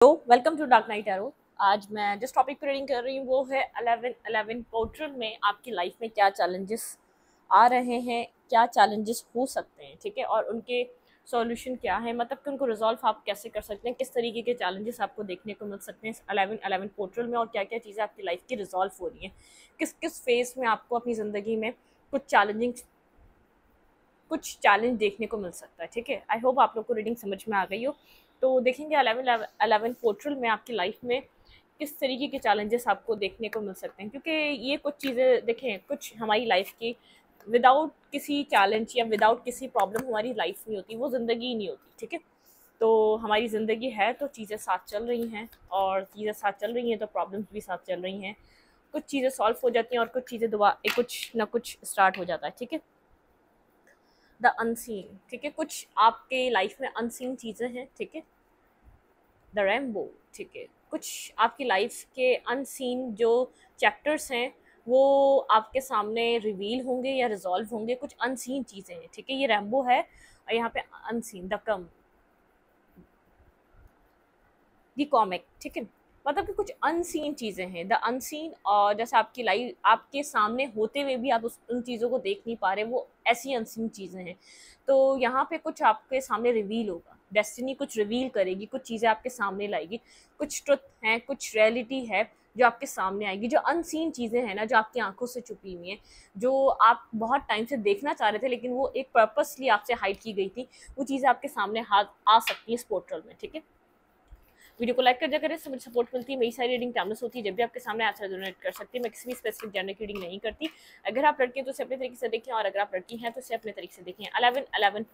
तो welcome to dark night arrow. आज मैं जिस टॉपिक पर रीडिंग कर रही हूँ वो है 11/11 पोर्टल में आपकी लाइफ में क्या चैलेंजेस आ रहे हैं, क्या चैलेंजेस हो सकते हैं, ठीक है, और उनके सॉल्यूशन क्या है, मतलब कि उनको रिजॉल्व आप कैसे कर सकते हैं, किस तरीके के चैलेंजेस आपको देखने को मिल सकते हैं 11/11 पोर्टल में, और क्या क्या चीज़ें आपकी लाइफ की रिजॉल्व हो रही हैं, किस किस फेज में आपको अपनी ज़िंदगी में कुछ चैलेंज देखने को मिल सकता है। ठीक है, आई होप आप लोग को रीडिंग समझ में आ गई हो। तो देखेंगे 11/11 पोर्टल में आपकी लाइफ में किस तरीके के चैलेंजेस आपको देखने को मिल सकते हैं, क्योंकि ये कुछ चीज़ें देखें, कुछ हमारी लाइफ की विदाउट किसी चैलेंज या विदाउट किसी प्रॉब्लम हमारी लाइफ नहीं होती, वो ज़िंदगी ही नहीं होती। ठीक है, तो हमारी ज़िंदगी है तो चीज़ें साथ चल रही हैं, और चीज़ें साथ चल रही हैं तो प्रॉब्लम्स भी साथ चल रही हैं। कुछ चीज़ें सॉल्व हो जाती हैं और कुछ चीज़ें दोबारा कुछ ना कुछ स्टार्ट हो जाता है। ठीक है, द अनसीन, ठीक है, कुछ आपके लाइफ में अनसीन चीज़ें हैं। ठीक है, द रेम्बो, ठीक है, कुछ आपकी लाइफ के अनसीन जो चैप्टर्स हैं वो आपके सामने रिवील होंगे या रिजॉल्व होंगे, कुछ अनसीन चीज़ें हैं। ठीक है, ये रेम्बो है और यहाँ पे unseen the come the comic. ठीक है, मतलब कि कुछ अनसीन चीज़ें हैं, द अनसीन, और जैसे आपकी लाइफ आपके सामने होते हुए भी आप उन चीज़ों को देख नहीं पा रहे, वो ऐसी अनसीन चीज़ें हैं। तो यहाँ पे कुछ आपके सामने रिवील होगा, डेस्टिनी कुछ रिवील करेगी, कुछ चीज़ें आपके सामने लाएगी, कुछ ट्रुथ हैं, कुछ रियलिटी है जो आपके सामने आएगी। जो अनसीन चीज़ें हैं ना, जो आपकी आंखों से छुपी हुई हैं, जो आप बहुत टाइम से देखना चाह रहे थे लेकिन वो एक पर्पसली आपसे हाइड की गई थी, वो चीज़ें आपके सामने हाथ आ सकती है इस पोर्टल में। ठीक है, वीडियो को लाइक कर दिया करें, से मुझे सपोर्ट मिलती है। मेरी सारी रीडिंग टाइमलेस होती है, जब भी आपके सामने आंसर डोनेट कर सकती है। मैं किसी भी स्पेसिफिक जेंडर की रीडिंग नहीं करती। अगर आप लड़की हैं तो उसे अपने तरीके से देखें, और अगर आप लड़की हैं तो उसे अपने तरीके से देखें। 11/11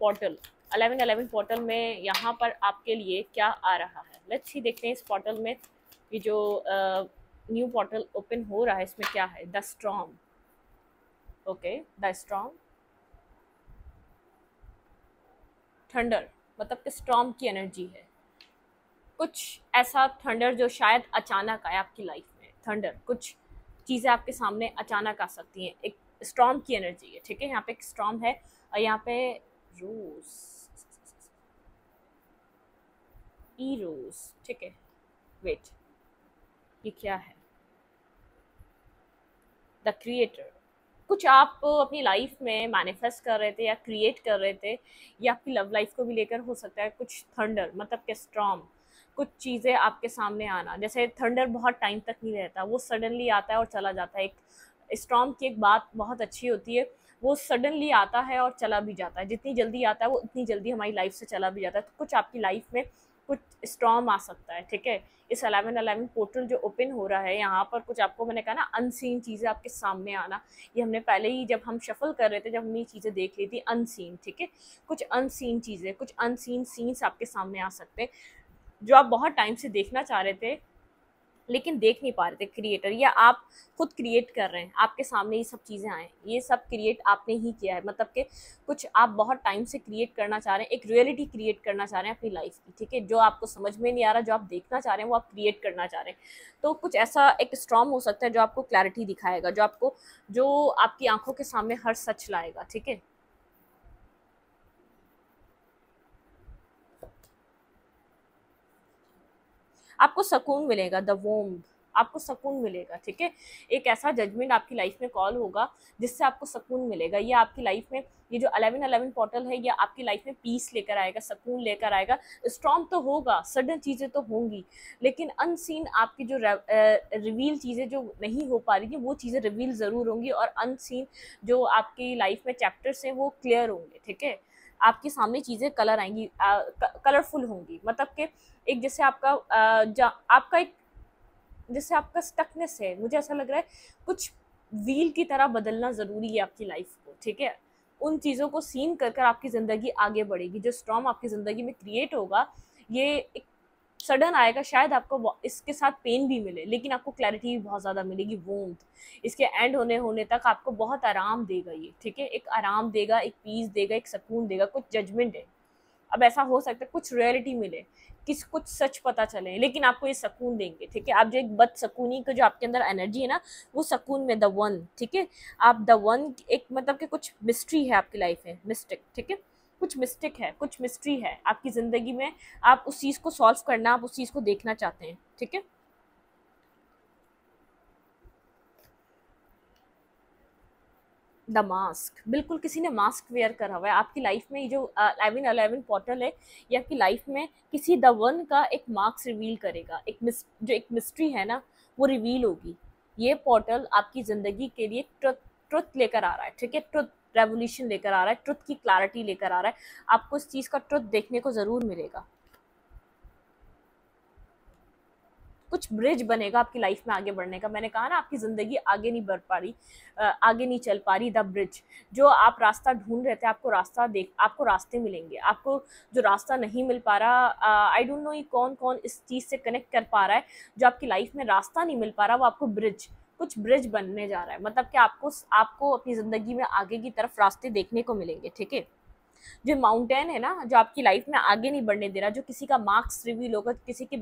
पोर्टल 11/11 पोर्टल में यहाँ पर आपके लिए क्या आ रहा है, लेट्स सी। देखते हैं इस पोर्टल में ये जो न्यू पोर्टल ओपन हो रहा है, इसमें क्या है। The storm, okay, the storm, thunder, मतलब कि स्टॉर्म की एनर्जी है। कुछ ऐसा थंडर जो शायद अचानक आए आपकी लाइफ में। थंडर, कुछ चीज़ें आपके सामने अचानक आ सकती हैं, एक स्टॉर्म की एनर्जी है। ठीक है, यहाँ पे एक स्टॉर्म है और यहाँ पे रोज, ई रोज, ठीक है, वेट, ये क्या है। द क्रिएटर, कुछ आप अपनी लाइफ में मैनिफेस्ट कर रहे थे या क्रिएट कर रहे थे, या आपकी लव लाइफ को भी लेकर हो सकता है। कुछ थंडर मतलब कि स्टॉर्म, कुछ चीज़ें आपके सामने आना। जैसे थंडर बहुत टाइम तक नहीं रहता, वो सडनली आता है और चला जाता है। एक स्टॉर्म की एक बात बहुत अच्छी होती है, वो सडनली आता है और चला भी जाता है। जितनी जल्दी आता है वो उतनी जल्दी हमारी लाइफ से चला भी जाता है। तो कुछ आपकी लाइफ में कुछ स्टॉर्म आ सकता है। ठीक है, इस 11/11 पोर्टल जो ओपन हो रहा है, यहाँ पर कुछ आपको, मैंने कहा ना, अनसीन चीज़ें आपके सामने आना। ये हमने पहले ही जब हम शफल कर रहे थे, जब हमने ये चीज़ें देख ली थी, अनसीन। ठीक है, कुछ अनसीन चीज़ें, कुछ अनसीन सीन्स आपके सामने आ सकते हैं जो आप बहुत टाइम से देखना चाह रहे थे लेकिन देख नहीं पा रहे थे। क्रिएटर, या आप खुद क्रिएट कर रहे हैं, आपके सामने ये सब चीज़ें आए, ये सब क्रिएट आपने ही किया है। मतलब कि कुछ आप बहुत टाइम से क्रिएट करना चाह रहे हैं, एक रियलिटी क्रिएट करना चाह रहे हैं अपनी लाइफ की। ठीक है, जो आपको समझ में नहीं आ रहा, जो आप देखना चाह रहे हैं वो आप क्रिएट करना चाह रहे हैं। तो कुछ ऐसा एक स्टॉर्म हो सकता है जो आपको क्लैरिटी दिखाएगा, जो आपकी आंखों के सामने हर सच लाएगा। ठीक है, आपको सुकून मिलेगा, द वोम, आपको सुकून मिलेगा। ठीक है, एक ऐसा जजमेंट आपकी लाइफ में कॉल होगा जिससे आपको सुकून मिलेगा। ये आपकी लाइफ में, ये जो 11/11 पोर्टल है, ये आपकी लाइफ में पीस लेकर आएगा, सुकून लेकर आएगा। स्ट्रॉन्ग तो होगा, सडन चीज़ें तो होंगी, लेकिन अनसीन आपकी जो रिवील चीज़ें जो नहीं हो पा रही थी, वो चीज़ें रिवील ज़रूर होंगी, और अनसीन जो आपकी लाइफ में चैप्टर्स हैं वो क्लियर होंगे। ठीक है, आपके सामने चीज़ें कलर आएंगी, कलरफुल होंगी। मतलब कि एक जैसे आपका एक जैसे आपका स्टकनेस है, मुझे ऐसा लग रहा है कुछ व्हील की तरह बदलना ज़रूरी है आपकी लाइफ को। ठीक है, उन चीज़ों को सीन कर कर आपकी ज़िंदगी आगे बढ़ेगी। जो स्टॉर्म आपकी ज़िंदगी में क्रिएट होगा, ये एक सडन आएगा, शायद आपको इसके साथ पेन भी मिले, लेकिन आपको क्लैरिटी भी बहुत ज़्यादा मिलेगी, वोम्थ। इसके एंड होने तक आपको बहुत आराम देगा ये। ठीक है, एक आराम देगा, एक पीस देगा, एक सुकून देगा, कुछ जजमेंट है। अब ऐसा हो सकता है कुछ रियलिटी मिले, कुछ सच पता चले, लेकिन आपको ये सुकून देंगे। ठीक है, आप जो एक बदसकूनी का जो आपके अंदर एनर्जी है ना, वो सुकून में द वन। ठीक है, आप द वन, एक मतलब कि कुछ मिस्ट्री है आपकी लाइफ में, मिस्टिक। ठीक है, कुछ मिस्टिक है, कुछ मिस्ट्री है आपकी ज़िंदगी में, आप उस चीज़ को सॉल्व करना, आप उस चीज़ को देखना चाहते हैं, ठीक है। द मास्क, बिल्कुल किसी ने मास्क वेयर करा हुआ है आपकी लाइफ में। ये जो 11-11 पोर्टल है, ये आपकी लाइफ में किसी द वन का एक मार्क्स रिवील करेगा, जो एक मिस्ट्री है ना, वो रिवील होगी। ये पोर्टल आपकी ज़िंदगी के लिए ट्रुथ लेकर आ रहा है, ठीक है, ट्रुथ रेवोल्यूशन लेकर आ रहा है, ट्रुथ की क्लैरिटी लेकर आ रहा है। आपको इस चीज़ का ट्रुथ देखने को ज़रूर मिलेगा। कुछ ब्रिज बनेगा आपकी लाइफ में आगे बढ़ने का। मैंने कहा ना, आपकी ज़िंदगी आगे नहीं बढ़ पा रही, आगे नहीं चल पा रही। द ब्रिज, जो आप रास्ता ढूंढ रहे थे, आपको रास्ते मिलेंगे। आपको जो रास्ता नहीं मिल पा रहा, आई डोंट नो ये कौन कौन इस चीज़ से कनेक्ट कर पा रहा है, जो आपकी लाइफ में रास्ता नहीं मिल पा रहा, वो आपको कुछ ब्रिज बनने जा रहा है। मतलब कि आपको अपनी ज़िंदगी में आगे की तरफ रास्ते देखने को मिलेंगे, ठीक है। जो माउंटेन है ना, जो आपकी लाइफ में आगे नहीं बढ़ने दे रहा, जो किसी का मार्क्स रिवील होगा, किसी की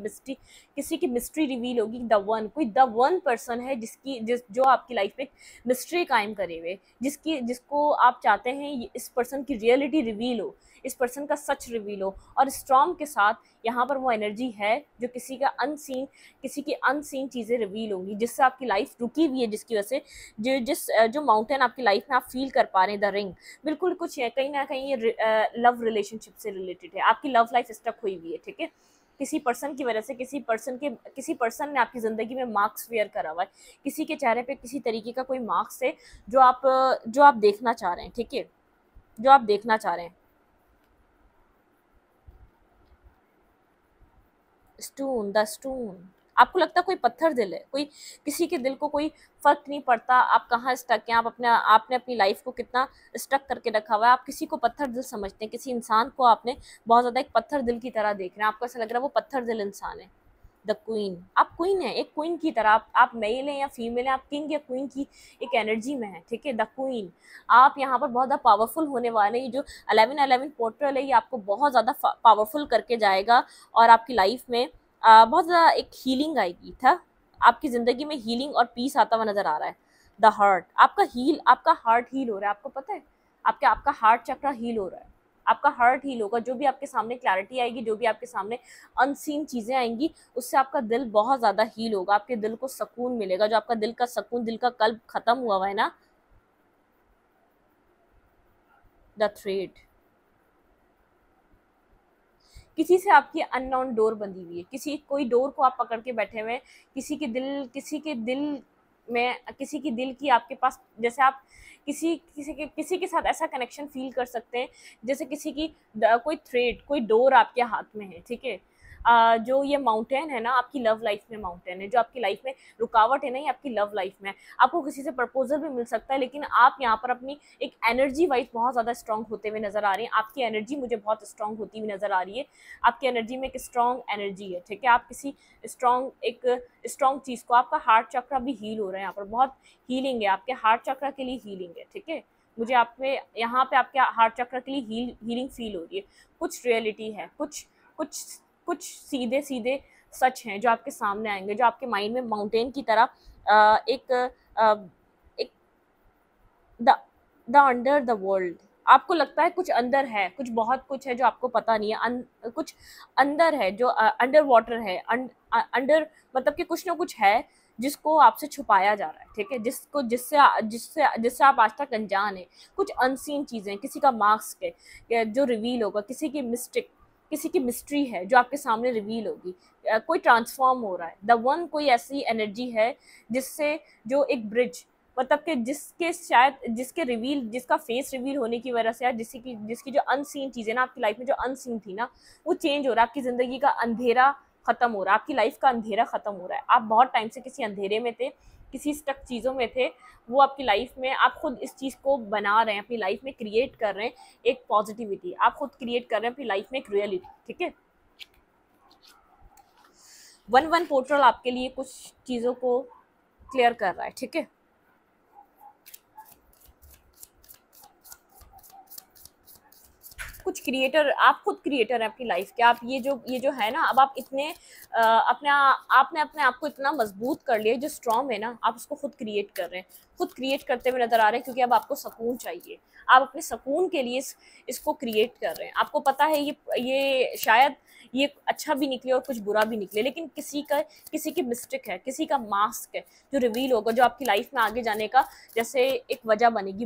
मिस्ट्री रिवील होगी, द वन पर्सन है जो आपकी लाइफ में मिस्ट्री कायम करे हुए, जिसको आप चाहते हैं इस पर्सन की रियलिटी रिवील हो, इस पर्सन का सच रिवील हो। और स्टॉर्म के साथ यहाँ पर वो एनर्जी है जो किसी की अनसीन चीज़ें रिवील होंगी, जिससे आपकी लाइफ रुकी हुई है, जिसकी वजह से जो माउंटेन आपकी लाइफ में आप फील कर पा रहे हैं, द रिंग, बिल्कुल कुछ है, कहीं ना कहीं ये लव रिलेशनशिप से रिलेटेड है। आपकी लव लाइफ स्टक हुई हुई है, ठीक है। किसी पर्सन की वजह से, किसी पर्सन ने आपकी ज़िंदगी में मार्क्स वेयर करा हुआ है, किसी के चेहरे पे किसी तरीके का कोई मार्क्स है जो आप देखना चाह रहे हैं, ठीक है, जो आप देखना चाह रहे हैं। द स्टोन, आपको लगता है कोई पत्थर दिल है, कोई किसी के दिल को कोई फर्क नहीं पड़ता आप कहाँ स्टक हैं, आपने अपनी लाइफ को कितना स्टक करके रखा हुआ है, आप किसी को पत्थर दिल समझते हैं, किसी इंसान को आपने बहुत ज़्यादा एक पत्थर दिल की तरह देख रहे हैं, आपको ऐसा लग रहा है वो पत्थर दिल इंसान है। द क्वीन, आप क्वीन है, एक क्वीन की तरह, आप मेल हैं या फीमेल हैं, आप किंग या क्वीन की एक एनर्जी में है, ठीक है। द क्वीन, आप यहाँ पर बहुत ज़्यादा पावरफुल होने वाले हैं। ये जो 11-11 पोर्टल है, ये आपको बहुत ज़्यादा पावरफुल करके जाएगा, और आपकी लाइफ में बहुत ज़्यादा एक हीलिंग आएगी था, आपकी ज़िंदगी में हीलिंग और पीस आता हुआ नज़र आ रहा है। द हार्ट, आपका हार्ट हील हो रहा है, आपको पता है, आपका हार्ट चक्र हील हो रहा है, आपका हार्ट हील होगा। जो भी आपके सामने क्लैरिटी आएगी, जो भी आपके सामने अनसीन चीज़ें आएंगी, उससे आपका दिल बहुत ज़्यादा हील होगा, आपके दिल को सुकून मिलेगा। जो आपका दिल का सुकून, दिल का कल्ब ख़त्म हुआ है ना, द थ्रेड, किसी से आपकी अननोन डोर बंधी हुई है, कोई डोर को आप पकड़ के बैठे हुए हैं, किसी की दिल की आपके पास, जैसे आप किसी के साथ ऐसा कनेक्शन फील कर सकते हैं, जैसे कोई थ्रेड, कोई डोर आपके हाथ में है, ठीक है। जो ये माउंटेन है ना, आपकी लव लाइफ में माउंटेन है, जो आपकी लाइफ में रुकावट है ना, ये आपकी लव लाइफ में। आपको किसी से प्रपोजल भी मिल सकता है, लेकिन आप यहाँ पर अपनी एक एनर्जी वाइज बहुत ज़्यादा स्ट्रांग होते हुए नजर आ रही है। आपकी एनर्जी मुझे बहुत स्ट्रांग होती हुई नजर आ रही है, आपकी एनर्जी में एक स्ट्रांग एनर्जी है, ठीक है। आप किसी स्ट्रांग चीज़ को, आपका हार्ट चक्र भी हील हो रहा है, यहाँ पर बहुत हीलिंग है, आपके हार्ट चक्र के लिए हीलिंग है, ठीक है। मुझे यहाँ पे आपके हार्ट चक्र के लिए हीलिंग फील हो रही है। कुछ रियलिटी है, कुछ कुछ सीधे सीधे सच हैं जो आपके सामने आएंगे, जो आपके माइंड में माउंटेन की तरह एक द अंडर द वर्ल्ड, आपको लगता है कुछ अंदर है, बहुत कुछ है जो आपको पता नहीं है, कुछ अंदर है जो अंडर वाटर है, अंडर मतलब कि कुछ ना कुछ है जिसको आपसे छुपाया जा रहा है, ठीक है, जिससे आप आज तक अनजान है। कुछ अनसीन चीज़ें, किसी का मास्क है जो रिवील होगा, किसी की मिस्ट्री है जो आपके सामने रिवील होगी। कोई ट्रांसफॉर्म हो रहा है, द वन कोई ऐसी एनर्जी है जिससे, जो एक ब्रिज, मतलब कि जिसका फेस रिवील होने की वजह से, या जिसकी जो अनसीन चीज़ें ना आपकी लाइफ में जो अनसीन थी ना, वो चेंज हो रहा है। आपकी ज़िंदगी का अंधेरा ख़त्म हो रहा है, आपकी लाइफ का अंधेरा ख़त्म हो रहा है। आप बहुत टाइम से किसी अंधेरे में थे, किसी स्टक चीज़ों में थे, वो आपकी लाइफ में, आप खुद इस चीज़ को बना रहे हैं, अपनी लाइफ में क्रिएट कर रहे हैं एक पॉजिटिविटी, आप खुद क्रिएट कर रहे हैं अपनी लाइफ में एक रियलिटी, ठीक है। 1-1 पोर्टल आपके लिए कुछ चीज़ों को क्लियर कर रहा है, ठीक है। कुछ क्रिएटर, आप खुद क्रिएटर हैं अपनी लाइफ के। आप ये जो है ना, अब आप इतने आपने अपने आप को इतना मजबूत कर लिया, जो स्ट्रॉन्ग है ना, आप उसको खुद क्रिएट कर रहे हैं, खुद क्रिएट करते हुए नजर आ रहे हैं, क्योंकि अब आपको सुकून चाहिए। आप अपने सुकून के लिए इसको क्रिएट कर रहे हैं। आपको पता है ये शायद ये अच्छा भी निकले और कुछ बुरा भी निकले, लेकिन किसी की मिस्टेक है, किसी का मास्क है जो रिवील होगा, जो आपकी लाइफ में आगे जाने का जैसे एक वजह बनेगी।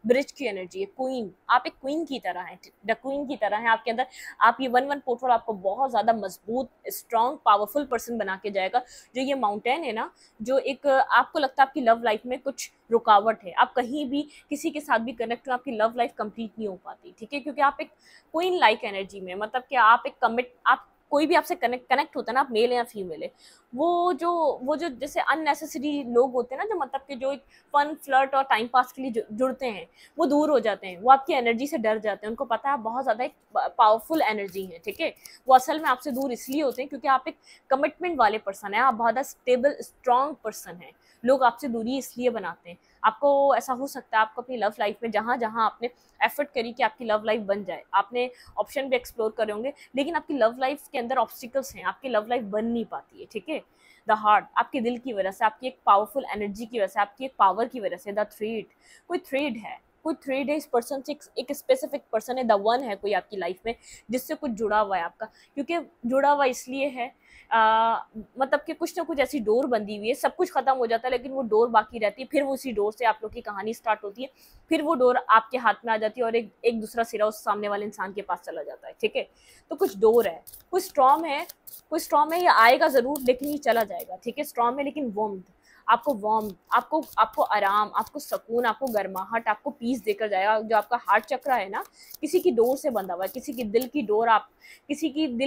ब्रिज की एनर्जी है। क्वीन, आप एक क्वीन की तरह हैं, द क्वीन की तरह हैं आपके अंदर। आप ये 1-1 पोर्टल आपको बहुत ज्यादा मजबूत, स्ट्रॉन्ग, पावरफुल पर्सन बना के जाएगा। जो ये माउंटेन है ना, जो एक आपको लगता है आपकी लव लाइफ में कुछ रुकावट है, आप कहीं भी किसी के साथ भी कनेक्ट हो, आपकी लव लाइफ कंप्लीट नहीं हो पाती, ठीक है, क्योंकि आप एक क्वीन लाइक एनर्जी में, मतलब कि आप एक आप कोई भी आपसे कनेक्ट होता है ना, आप मेल है या फीमेल है, वो जो जैसे अननेसेसरी लोग होते हैं ना, जो मतलब कि जो एक फन फ्लर्ट और टाइम पास के लिए जुड़ते हैं, वो दूर हो जाते हैं, वो आपकी एनर्जी से डर जाते हैं। उनको पता है आप बहुत ज़्यादा एक पावरफुल एनर्जी है, ठीक है। वो असल में आपसे दूर इसलिए होते हैं क्योंकि आप एक कमिटमेंट वाले पर्सन है, आप बहुत ज़्यादा स्टेबल स्ट्रॉन्ग पर्सन है। लोग आपसे दूरी इसलिए बनाते हैं। आपको ऐसा हो सकता है आपको अपनी लव लाइफ में जहाँ जहाँ आपने एफर्ट करी कि आपकी लव लाइफ बन जाए, आपने ऑप्शन भी एक्सप्लोर करे होंगे, लेकिन आपकी लव लाइफ के अंदर ऑब्स्टिकल्स हैं, आपकी लव लाइफ बन नहीं पाती है, ठीक है। द हार्ट, आपके दिल की वजह से, आपकी एक पावरफुल एनर्जी की वजह से, आपकी एक पावर की वजह से। द थ्रेड, कोई थ्रेड है इस पर्सन से, एक स्पेसिफिक पर्सन है, द वन है कोई आपकी लाइफ में जिससे कुछ जुड़ा हुआ है आपका। क्योंकि जुड़ा हुआ इसलिए है मतलब कि कुछ ना कुछ ऐसी डोर बंधी हुई है, सब कुछ खत्म हो जाता है लेकिन वो डोर बाकी रहती है, फिर वो उसी डोर से आप लोग की कहानी स्टार्ट होती है, फिर वो डोर आपके हाथ में आ जाती है और एक दूसरा सिरा उस सामने वाले इंसान के पास चला जाता है, ठीक है। तो कुछ डोर है, कोई स्ट्रॉम है, ये आएगा जरूर लेकिन ये चला जाएगा, ठीक है। स्ट्रॉम है लेकिन वार्म, आपको आराम, आपको सुकून, आपको गर्माहट, आपको पीस देकर जाएगा। जो आपका हार्ट चक्र है ना, किसी की डोर से बंधा हुआ है, किसी की दिल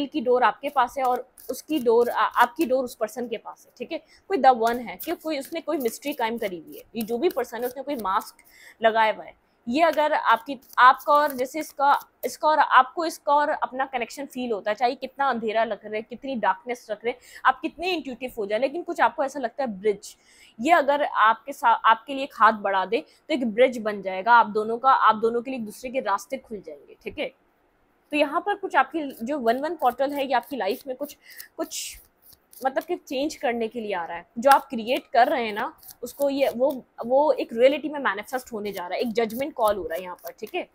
की डोर आपके पास है और उसकी डोर आपकी डोर उस पर्सन के पास है, ठीक है। कोई द वन है कि कोई उसने कोई मिस्ट्री कायम करी हुई है। ये जो भी पर्सन है उसने कोई मास्क लगाया हुआ है। ये अगर आपका और जैसे इसका और अपना कनेक्शन फील होता है, चाहे कितना अंधेरा लग रहा है, कितनी डार्कनेस रख रहे, आप कितने इंट्यूटिव हो जाए, लेकिन कुछ आपको ऐसा लगता है ब्रिज, ये अगर आपके लिए एक हाथ बढ़ा दे तो एक ब्रिज बन जाएगा। आप दोनों के लिए एक दूसरे के रास्ते खुल जाएंगे, ठीक है। तो यहाँ पर कुछ आपकी जो 1-1 पोर्टल है, ये आपकी लाइफ में कुछ मतलब कि चेंज करने के लिए आ रहा है। जो आप क्रिएट कर रहे हैं ना, उसको ये वो एक रियलिटी में मैनिफेस्ट होने जा रहा है। एक जजमेंट कॉल हो रहा है यहाँ पर, ठीक है।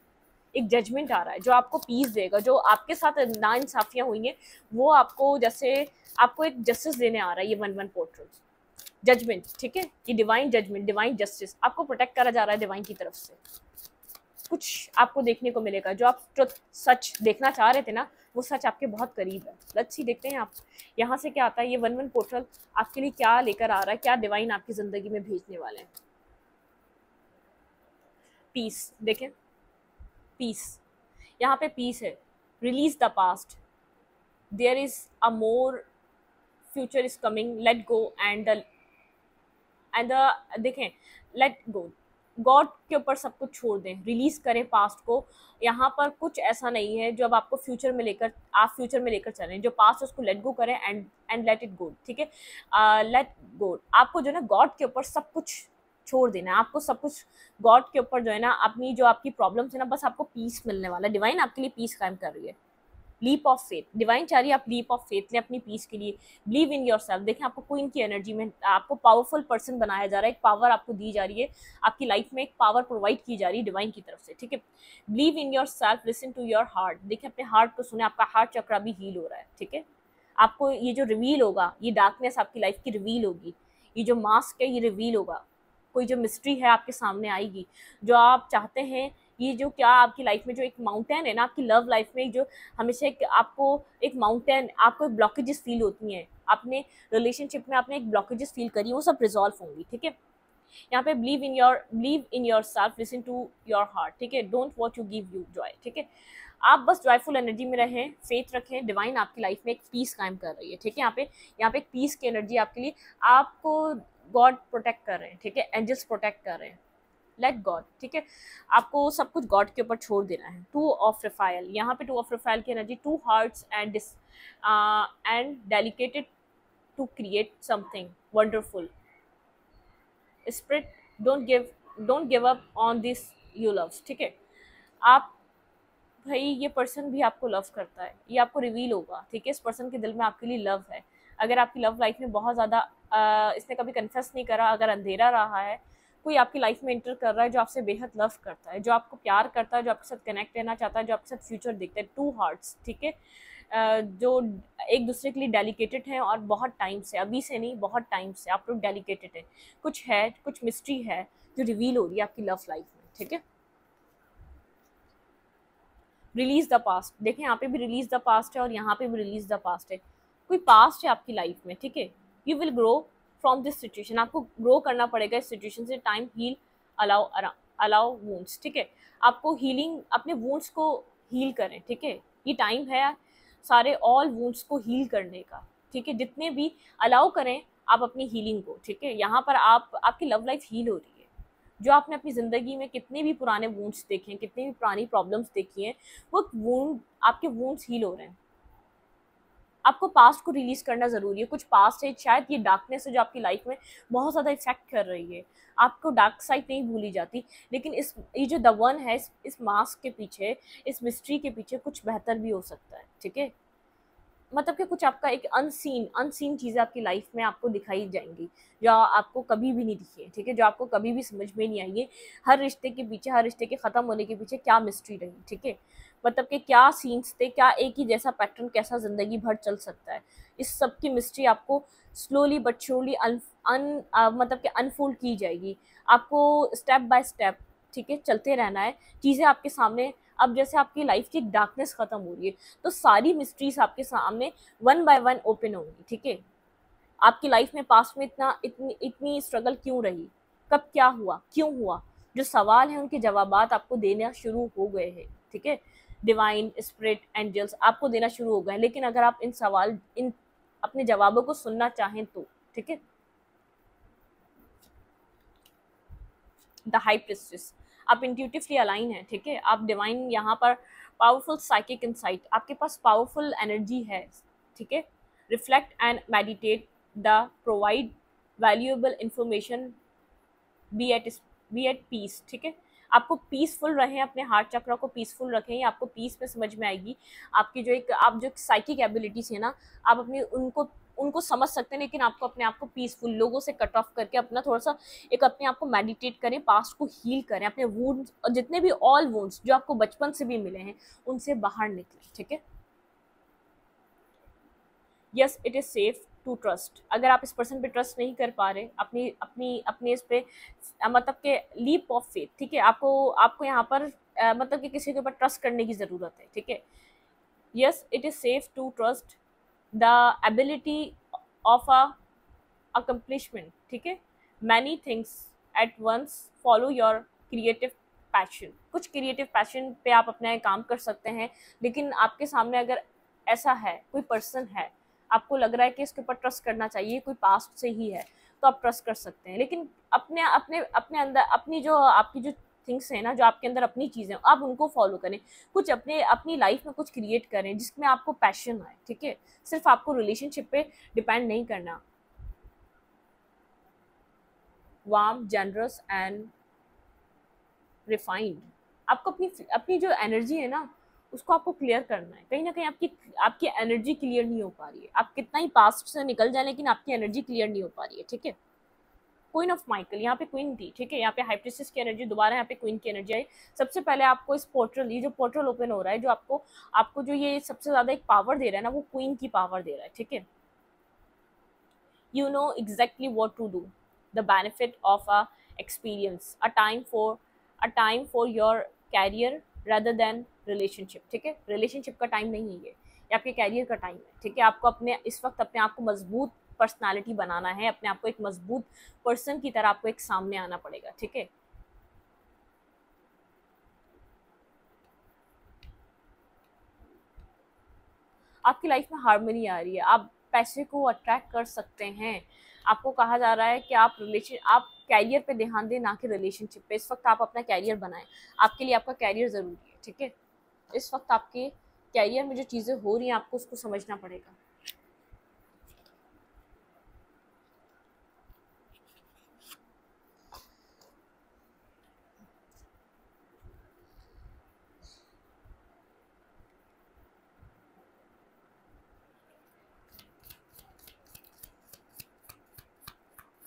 एक जजमेंट आ रहा है जो आपको पीस देगा। जो आपके साथ नाइंसाफियां हुई हैं, वो आपको जैसे आपको एक जस्टिस देने आ रहा है। ये 1-1 पोर्टल जजमेंट, ठीक है। ये डिवाइन जजमेंट, डिवाइन जस्टिस आपको प्रोटेक्ट करा जा रहा है डिवाइन की तरफ से। कुछ आपको देखने को मिलेगा। जो आप ट्रुथ, सच देखना चाह रहे थे ना, वो सच आपके बहुत करीब है। लेट्स सी, देखते हैं आप यहाँ से क्या आता है। ये 1-1 पोर्टल आपके लिए क्या लेकर आ रहा है, क्या डिवाइन आपकी जिंदगी में भेजने वाले हैं। पीस, देखें, पीस, यहाँ पे पीस है। Release the past, there is a more future is coming, let go and देखें, लेट गो, गॉड के ऊपर सब कुछ छोड़ दें, रिलीज करें पास्ट को। यहाँ पर कुछ ऐसा नहीं है जो अब आपको फ्यूचर में लेकर चलें। जो पास्ट है उसको लेट गो करें एंड लेट इट गो, ठीक है। लेट गो, आपको जो है ना गॉड के ऊपर सब कुछ छोड़ देना है। आपको सब कुछ गॉड के ऊपर जो है ना, अपनी जो आपकी प्रॉब्लम्स है ना, बस आपको पीस मिलने वाला है। डिवाइन आपके लिए पीस कायम कर रही है। लीप ऑफ फेथ, डिवाइन चाह रही है आप लीप ऑफ फेथ लें अपनी पीस के लिए। बिलीव इन योर सेल्फ, देखें आपको क्वीन की एनर्जी में आपको पावरफुल पर्सन बनाया जा रहा है। एक पावर आपको दी जा रही है, आपकी लाइफ में एक पावर प्रोवाइड की जा रही है डिवाइन की तरफ से, ठीक है। Believe in yourself, listen to your heart, देखिए अपने हार्ट को सुने। आपका हार्ट चक्र भी हील हो रहा है, ठीक है। आपको ये जो रिवील होगा, ये डार्कनेस आपकी लाइफ की रिवील होगी। ये जो मास्क है ये रिवील होगा। कोई जो मिस्ट्री है आपके सामने आएगी, जो आप चाहते हैं। ये जो क्या आपकी लाइफ में जो एक माउंटेन है ना, आपकी लव लाइफ में जो हमेशा आपको एक माउंटेन, आपको एक ब्लॉकेजेस फील होती हैं, आपने रिलेशनशिप में आपने एक ब्लॉकेजेस फील करी, वो सब रिजॉल्व होंगी, ठीक है। यहाँ पे believe in yourself, listen to your heart, ठीक है। Don't what you give you joy, ठीक है। आप बस जॉयफुल एनर्जी में रहें, फेथ रखें। डिवाइन आपकी लाइफ में एक पीस कायम कर रही है, ठीक है। यहाँ पे एक पीस की एनर्जी आपके लिए, आपको गॉड प्रोटेक्ट कर रहे हैं, ठीक है। एंजल्स प्रोटेक्ट कर रहे हैं। लेट गॉड, ठीक है। आपको सब कुछ गॉड के ऊपर छोड़ देना है। 2 ऑफ रफाइल, यहाँ पे 2 ऑफ रफाइल की energy, 2 hearts and dedicated to create something wonderful. Spirit, don't give up on this you loves, ठीक है। आप भाई ये पर्सन भी आपको लव करता है, ये आपको रिवील होगा, ठीक है। इस पर्सन के दिल में आपके लिए लव है। अगर आपकी लव लाइफ में बहुत ज़्यादा इसने कभी कन्फेस नहीं करा, अगर अंधेरा रहा है, कोई आपकी लाइफ में एंटर कर रहा है जो आपसे बेहद लव करता है, जो आपको प्यार करता है, जो आपके साथ कनेक्ट रहना चाहता है, जो आपके साथ फ्यूचर देखता है, टू हार्ट्स, ठीक है, जो एक दूसरे के लिए डेलिकेटेड हैं और बहुत टाइम से, अभी से नहीं, बहुत टाइम से आप लोग डेलिकेटेड हैं। कुछ है, कुछ मिस्ट्री है जो रिवील हो रही है आपकी लव लाइफ में, ठीक है। रिलीज द पास्ट, देखें यहाँ पे भी रिलीज द पास्ट है और यहाँ पे भी रिलीज द पास्ट है। कोई पास्ट है आपकी लाइफ में, ठीक है। You will grow from this situation, आपको ग्रो करना पड़ेगा इस सिचुएशन से। Time heal, allow allow wounds, ठीक है। आपको हीलिंग, अपने वुंड्स को हील करें, ठीक है। ये टाइम है सारे ऑल वुंड्स को हील करने का, ठीक है। जितने भी अलाउ करें आप अपनी हीलिंग को, ठीक है। यहाँ पर आपकी लव लाइफ हील हो रही है। जो आपने अपनी ज़िंदगी में कितने भी पुराने वुंड्स देखे हैं, कितनी भी पुरानी प्रॉब्लम्स देखी हैं, वो वुंड, आपके वुंड्स हील हो रहे हैं। आपको पास्ट को रिलीज करना ज़रूरी है। कुछ पास्ट है, शायद ये डार्कनेस है जो आपकी लाइफ में बहुत ज़्यादा इफेक्ट कर रही है। आपको डार्क साइड नहीं भूली जाती, लेकिन ये जो द वन है, इस मास्क के पीछे, इस मिस्ट्री के पीछे कुछ बेहतर भी हो सकता है, ठीक है। मतलब कि कुछ आपका एक अनसीन चीज़ें आपकी लाइफ में आपको दिखाई जाएंगी जो आपको कभी भी नहीं दिखी है, ठीक है। जो आपको कभी भी समझ में नहीं आई है। हर रिश्ते के पीछे, हर रिश्ते के ख़त्म होने के पीछे क्या मिस्ट्री रही, ठीक है। मतलब कि क्या सीन्स थे, क्या एक ही जैसा पैटर्न कैसा ज़िंदगी भर चल सकता है। इस सब की मिस्ट्री आपको स्लोली बट श्योरली मतलब कि अनफोल्ड की जाएगी। आपको स्टेप बाय स्टेप, ठीक है, चलते रहना है। चीज़ें आपके सामने, अब जैसे आपकी लाइफ की एक डार्कनेस खत्म हो रही है, तो सारी मिस्ट्रीज आपके सामने वन बाय वन ओपन होंगी, ठीक है। आपकी लाइफ में पास्ट में इतनी इतनी स्ट्रगल क्यों रही, कब क्या हुआ, क्यों हुआ, जो सवाल है उनके जवाबात आपको देना शुरू हो गए हैं, ठीक है। डिवाइन स्पिरिट एंजल्स आपको देना शुरू हो गए, लेकिन अगर आप इन अपने जवाबों को सुनना चाहें तो, ठीक है। द हाई प्रिस्टेस, आप इंट्यूटिवली अलाइन है, ठीक है। आप डिवाइन, यहाँ पर पावरफुल साइकिक इंसाइट, आपके पास पावरफुल एनर्जी है, ठीक है। Reflect and meditate the provide valuable information, be at peace, ठीक है। आपको पीसफुल रहें, अपने हार्ट चक्र को पीसफुल रखें, ये आपको पीस में समझ में आएगी। आपकी जो एक आप जो साइकिक एबिलिटीज है ना, आप अपनी उनको समझ सकते हैं, लेकिन आपको अपने आप को पीसफुल, लोगों से कट ऑफ करके अपना थोड़ा सा एक अपने आप को मेडिटेट करें, पास्ट को हील करें, अपने वुंड्स और जितने भी ऑल वुंड्स जो आपको बचपन से भी मिले हैं उनसे बाहर निकलें, ठीक है। Yes it is safe to trust, अगर आप इस पर्सन पे ट्रस्ट नहीं कर पा रहे, अपनी अपनी अपने इस पे मतलब के लीप ऑफ फेथ, ठीक है। आपको यहाँ पर मतलब कि किसी के ऊपर ट्रस्ट करने की ज़रूरत है, ठीक है। Yes it is safe to trust the ability of a accomplishment, ठीक है। Many things at once, follow your creative passion, कुछ क्रिएटिव पैशन पे आप अपना काम कर सकते हैं, लेकिन आपके सामने अगर ऐसा है, कोई पर्सन है, आपको लग रहा है कि इसके ऊपर ट्रस्ट करना चाहिए, कोई पास्ट से ही है, तो आप ट्रस्ट कर सकते हैं, लेकिन अपने अपने अपने अंदर अपनी जो आपकी जो थिंग्स हैं ना, जो आपके अंदर अपनी चीज़ें, आप उनको फॉलो करें। कुछ अपनी लाइफ में कुछ क्रिएट करें जिसमें आपको पैशन आए, ठीक है। सिर्फ आपको रिलेशनशिप पे डिपेंड नहीं करना। वार्म, जनरस एंड रिफाइंड, आपको अपनी जो एनर्जी है ना, उसको आपको क्लियर करना है। कहीं ना कहीं आपकी एनर्जी क्लियर नहीं हो पा रही है। आप कितना ही पास्ट से निकल जाए, लेकिन आपकी एनर्जी क्लियर नहीं हो पा रही है, ठीक है। क्वीन ऑफ माइकल, यहाँ पे क्वीन थी, ठीक है। यहाँ पे हाई प्रिस्टेस की एनर्जी, दोबारा यहाँ पे क्वीन की एनर्जी आई। सबसे पहले आपको इस पोर्टल, ये जो पोर्टल ओपन हो रहा है, जो आपको जो ये सबसे ज्यादा एक पावर दे रहा है ना, वो क्वीन की पावर दे रहा है, ठीक है। You know exactly what to do, the benefit of a experience, a time for your career rather than relationship, ठीक है। रिलेशनशिप का टाइम नहीं है ये आपके कैरियर का टाइम है, ठीक है। आपको इस वक्त अपने आप को मजबूत पर्सनालिटी बनाना है, अपने आप को एक मजबूत पर्सन की तरह आपको एक सामने आना पड़ेगा, ठीक है। आपकी लाइफ में हार्मनी आ रही है, आप पैसे को अट्रैक्ट कर सकते हैं। आपको कहा जा रहा है कि आप कैरियर पे ध्यान दें, ना कि रिलेशनशिप पे। इस वक्त आप अपना कैरियर बनाएं, आपके लिए आपका कैरियर ज़रूरी है, ठीक है। इस वक्त आपके कैरियर में जो चीज़ें हो रही हैं, आपको उसको समझना पड़ेगा।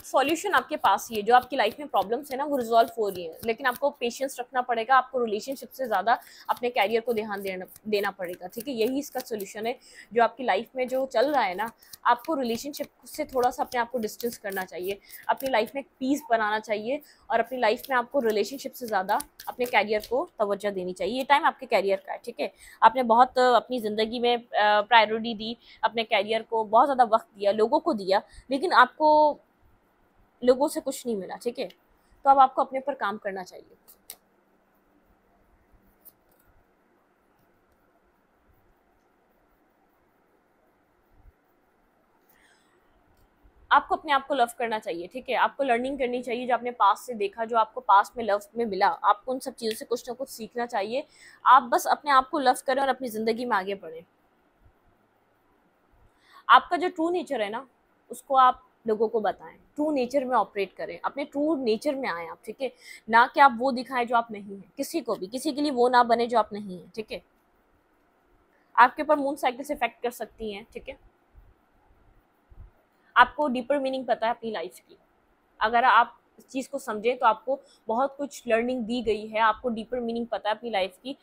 सॉल्यूशन आपके पास ही है, जो आपकी लाइफ में प्रॉब्लम्स है ना वो रिजॉल्व हो रही है, लेकिन आपको पेशेंस रखना पड़ेगा, आपको रिलेशनशिप से ज़्यादा अपने कैरियर को ध्यान देना पड़ेगा, ठीक है। यही इसका सोल्यूशन है। जो आपकी लाइफ में जो चल रहा है ना, आपको रिलेशनशिप से थोड़ा सा अपने आप को डिस्टेंस करना चाहिए, अपनी लाइफ में पीस बनाना चाहिए, और अपनी लाइफ में आपको रिलेशनशिप से ज़्यादा अपने कैरियर को तवज्जो देनी चाहिए। ये टाइम आपके कैरियर का है, ठीक है। आपने बहुत अपनी ज़िंदगी में प्रायोरिटी दी, अपने कैरियर को बहुत ज़्यादा वक्त दिया, लोगों को दिया, लेकिन आपको लोगों से कुछ नहीं मिला, ठीक है। तो अब आपको अपने ऊपर काम करना चाहिए। आपको अपने आप को लव करना चाहिए, ठीक है। आपको लर्निंग करनी चाहिए, जो आपने पास्ट से देखा, जो आपको पास्ट में लव में मिला, आपको उन सब चीज़ों से कुछ ना कुछ सीखना चाहिए। आप बस अपने आप को लव करें और अपनी ज़िंदगी में आगे बढ़ें। आपका जो ट्रू नेचर है ना, उसको आप लोगों को बताएं, ट्रू नेचर में ऑपरेट करें, अपने ट्रू नेचर में आए आप, ठीक है। ना कि आप वो दिखाएं जो आप नहीं हैं, किसी को भी, किसी के लिए वो ना बने जो आप नहीं हैं, ठीक है। आपके ऊपर मून साइकिल से इफेक्ट कर सकती हैं, ठीक है। आपको डीपर मीनिंग पता है अपनी लाइफ की, अगर आप इस चीज़ को समझें तो आपको बहुत कुछ लर्निंग दी गई है, आपको डीपर मीनिंग पता है अपनी लाइफ की,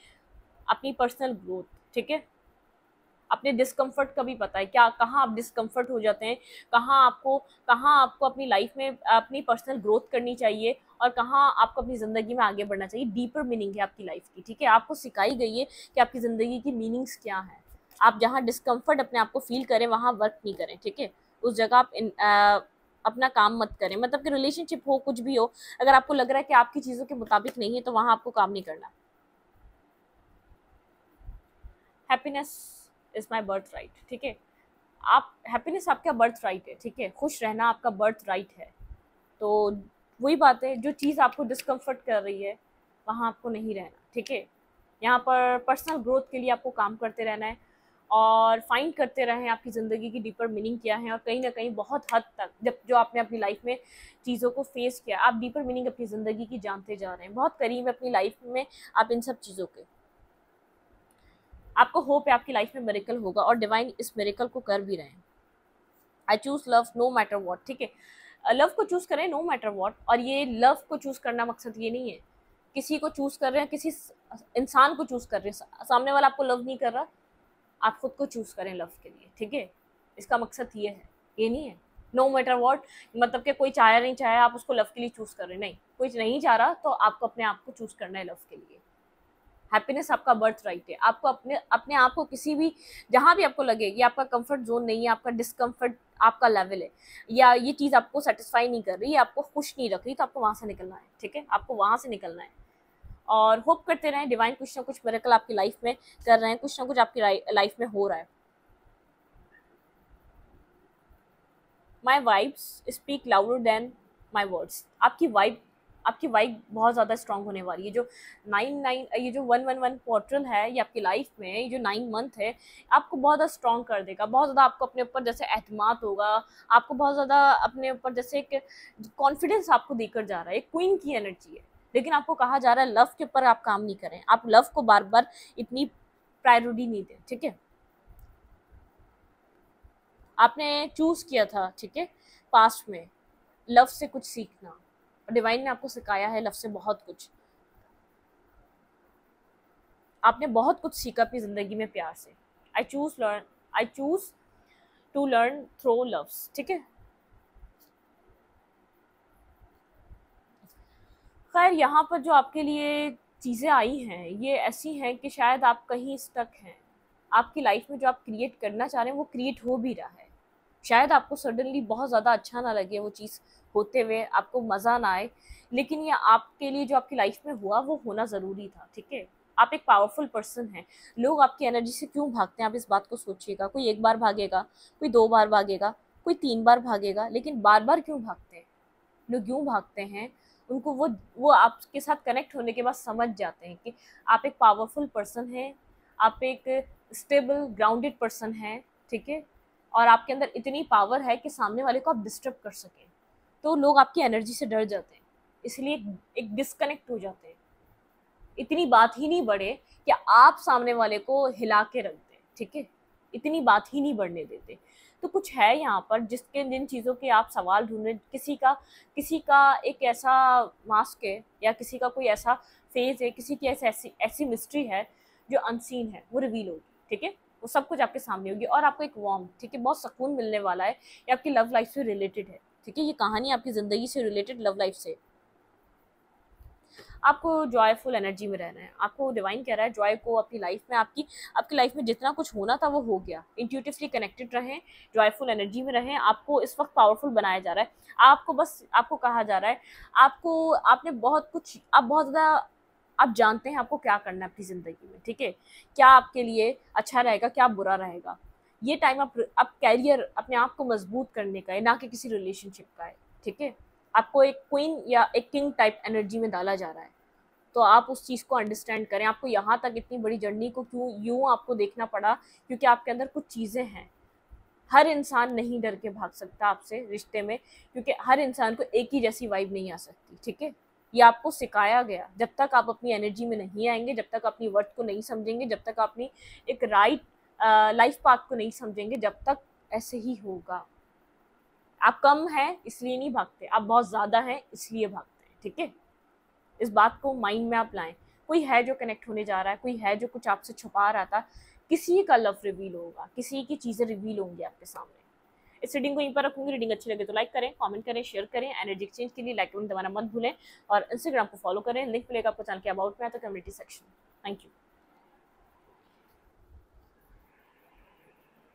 अपनी पर्सनल ग्रोथ, ठीक है। अपने डिस्कम्फर्ट का भी पता है, क्या कहाँ आप डिस्कम्फर्ट हो जाते हैं, कहाँ आपको अपनी लाइफ में अपनी पर्सनल ग्रोथ करनी चाहिए, और कहाँ आपको अपनी ज़िंदगी में आगे बढ़ना चाहिए। डीपर मीनिंग है आपकी लाइफ की, ठीक है। आपको सिखाई गई है कि आपकी ज़िंदगी की मीनिंग्स क्या है। आप जहाँ डिस्कम्फर्ट अपने आप को फील करें वहाँ वर्क नहीं करें, ठीक है। उस जगह आप अपना काम मत करें, मतलब कि रिलेशनशिप हो, कुछ भी हो, अगर आपको लग रहा है कि आपकी चीज़ों के मुताबिक नहीं है तो वहाँ आपको काम नहीं करना। Happiness is my birth right, ठीक है। आप हैप्पीनेस आपका बर्थ राइट है, ठीक है। खुश रहना आपका बर्थ राइट है। तो वही बात है, जो चीज़ आपको डिस्कम्फर्ट कर रही है वहाँ आपको नहीं रहना, ठीक है। यहाँ पर पर्सनल ग्रोथ के लिए आपको काम करते रहना है, और फाइंड करते रहें आपकी ज़िंदगी की डीपर मीनिंग क्या है। और कहीं ना कहीं बहुत हद तक जब जो आपने अपनी लाइफ में चीज़ों को फेस किया, आप डीपर मीनिंग अपनी ज़िंदगी की जानते जा रहे हैं, बहुत करीब है अपनी लाइफ में आप इन सब चीज़ों के। आपको होप है आपकी लाइफ में मिरेकल होगा, और डिवाइन इस मिरेकल को कर भी रहे हैं। I choose love no matter what, ठीक है। लव को चूज करें नो मैटर वॉट, और ये लव को चूज करना मकसद ये नहीं है किसी को चूज कर रहे हैं, किसी इंसान को चूज कर रहे हैं, सामने वाला आपको लव नहीं कर रहा, आप खुद को चूज करें लव के लिए, ठीक है। इसका मकसद ये है, ये नहीं है नो मैटर वॉट, मतलब कि कोई चाहे नहीं चाहे आप उसको लव के लिए चूज कर रहे हैं, नहीं। कोई नहीं चाह रहा तो आपको अपने आप को चूज करना है लव के लिए। हैप्पीनेस आपका बर्थ राइट है। आपको अपने अपने आप को किसी भी, जहाँ भी आपको लगे कि आपका कंफर्ट जोन नहीं है, आपका डिस्कम्फर्ट आपका लेवल है, या ये चीज़ आपको सेटिस्फाई नहीं कर रही, आपको खुश नहीं रख रही, तो आपको वहाँ से निकलना है, ठीक है। आपको वहाँ से निकलना है, और होप करते रहें डिवाइन कुछ ना कुछ मिरेकल आपकी लाइफ में कर रहे हैं, कुछ ना कुछ आपकी लाइफ में हो रहा है। My vibes speak louder than my words. आपकी वाइब बहुत ज़्यादा स्ट्रांग होने वाली है। जो 9 ये जो 111 पोर्टल है, ये आपकी लाइफ में ये जो 9 मंथ है, आपको बहुत ज़्यादा स्ट्रांग कर देगा। बहुत ज़्यादा आपको अपने ऊपर जैसे एतमाद होगा, आपको बहुत ज़्यादा अपने ऊपर जैसे एक कॉन्फिडेंस आपको देकर जा रहा है, एक क्वीन की एनर्जी है। लेकिन आपको कहा जा रहा है लव के ऊपर आप काम नहीं करें, आप लव को बार बार इतनी प्रायोरिटी नहीं दें, ठीक है। आपने चूज किया था, ठीक है, पास्ट में लव से कुछ सीखना, और डिवाइन ने आपको सिखाया है लव से बहुत कुछ। आपने बहुत कुछ सीखा अपनी जिंदगी में प्यार से। I choose to learn through loves, ठीक है। खैर, यहाँ पर जो आपके लिए चीज़ें आई हैं ये ऐसी हैं कि शायद आप कहीं स्टक हैं। आपकी लाइफ में जो आप क्रिएट करना चाह रहे हैं वो क्रिएट हो भी रहा है। शायद आपको सडनली बहुत ज़्यादा अच्छा ना लगे वो चीज़ होते हुए, आपको मज़ा ना आए, लेकिन ये आपके लिए जो आपकी लाइफ में हुआ वो होना ज़रूरी था, ठीक है। आप एक पावरफुल पर्सन हैं। लोग आपकी एनर्जी से क्यों भागते हैं, आप इस बात को सोचिएगा। कोई एक बार भागेगा, कोई 2 बार भागेगा, कोई 3 बार भागेगा, लेकिन बार बार क्यों भागते हैं लोग? क्यों भागते हैं? उनको वो आपके साथ कनेक्ट होने के बाद समझ जाते हैं कि आप एक पावरफुल पर्सन हैं, आप एक स्टेबल ग्राउंडेड पर्सन हैं, ठीक है। और आपके अंदर इतनी पावर है कि सामने वाले को आप डिस्टर्ब कर सकें, तो लोग आपकी एनर्जी से डर जाते हैं, इसलिए एक डिस्कनेक्ट हो जाते हैं। इतनी बात ही नहीं बढ़े कि आप सामने वाले को हिला के रख दें, ठीक है। इतनी बात ही नहीं बढ़ने देते। तो कुछ है यहाँ पर जिसके जिन चीज़ों के आप सवाल ढूंढ रहे, किसी का एक ऐसा मास्क है या किसी का कोई ऐसा फेज है, किसी की ऐसी ऐसी मिस्ट्री है जो अनसीन है, वो रिवील होगी, ठीक है। वो सब कुछ आपके सामने होगी और आपको एक वार्म, ठीक है, बहुत सुकून मिलने वाला है। ये आपकी लव लाइफ से रिलेटेड है, ठीक है। ये कहानी आपकी ज़िंदगी से रिलेटेड, लव लाइफ से। आपको जॉयफुल एनर्जी में रहना है। आपको डिवाइन कह रहा है जॉय को अपनी लाइफ में, आपकी लाइफ में जितना कुछ होना था वो हो गया। इंट्यूटिवली कनेक्टेड रहें, जॉयफुल एनर्जी में रहें। आपको इस वक्त पावरफुल बनाया जा रहा है। आपको कहा जा रहा है, आपने बहुत कुछ, आप बहुत ज़्यादा, आप जानते हैं आपको क्या करना है अपनी ज़िंदगी में, ठीक है। क्या आपके लिए अच्छा रहेगा, क्या बुरा रहेगा। ये टाइम आप कैरियर, अपने आप को मजबूत करने का है, ना कि किसी रिलेशनशिप का है, ठीक है। आपको एक क्वीन या एक किंग टाइप एनर्जी में डाला जा रहा है, तो आप उस चीज़ को अंडरस्टैंड करें। आपको यहाँ तक इतनी बड़ी जर्नी को क्यों यूँ आपको देखना पड़ा, क्योंकि आपके अंदर कुछ चीज़ें हैं। हर इंसान नहीं डर के भाग सकता आपसे रिश्ते में, क्योंकि हर इंसान को एक ही जैसी वाइब नहीं आ सकती, ठीक है। ये आपको सिखाया गया। जब तक आप अपनी एनर्जी में नहीं आएंगे, जब तक अपनी वर्थ को नहीं समझेंगे, जब तक अपनी एक राइट लाइफ पाथ को नहीं समझेंगे, जब तक ऐसे ही होगा। आप कम हैं इसलिए नहीं भागते, आप बहुत ज़्यादा हैं इसलिए भागते हैं, ठीक है। इस बात को माइंड में आप लाएं। कोई है जो कनेक्ट होने जा रहा है, कोई है जो कुछ आपसे छुपा रहा था। किसी का लव रिवील होगा, किसी की चीज़ें रिवील होंगी आपके सामने। इस रीडिंग को यहीं पर रखूंगी। रीडिंग अच्छी लगे तो लाइक करें, कमेंट करें, शेयर करें। एनर्जी एक्सचेंज के लिए लाइक बटन दबाना मत भूलें और इंस्टाग्राम को फॉलो करें। लिंक मिलेगा आपको चैनल के अबाउट में, आता कम्युनिटी सेक्शन। Thank you.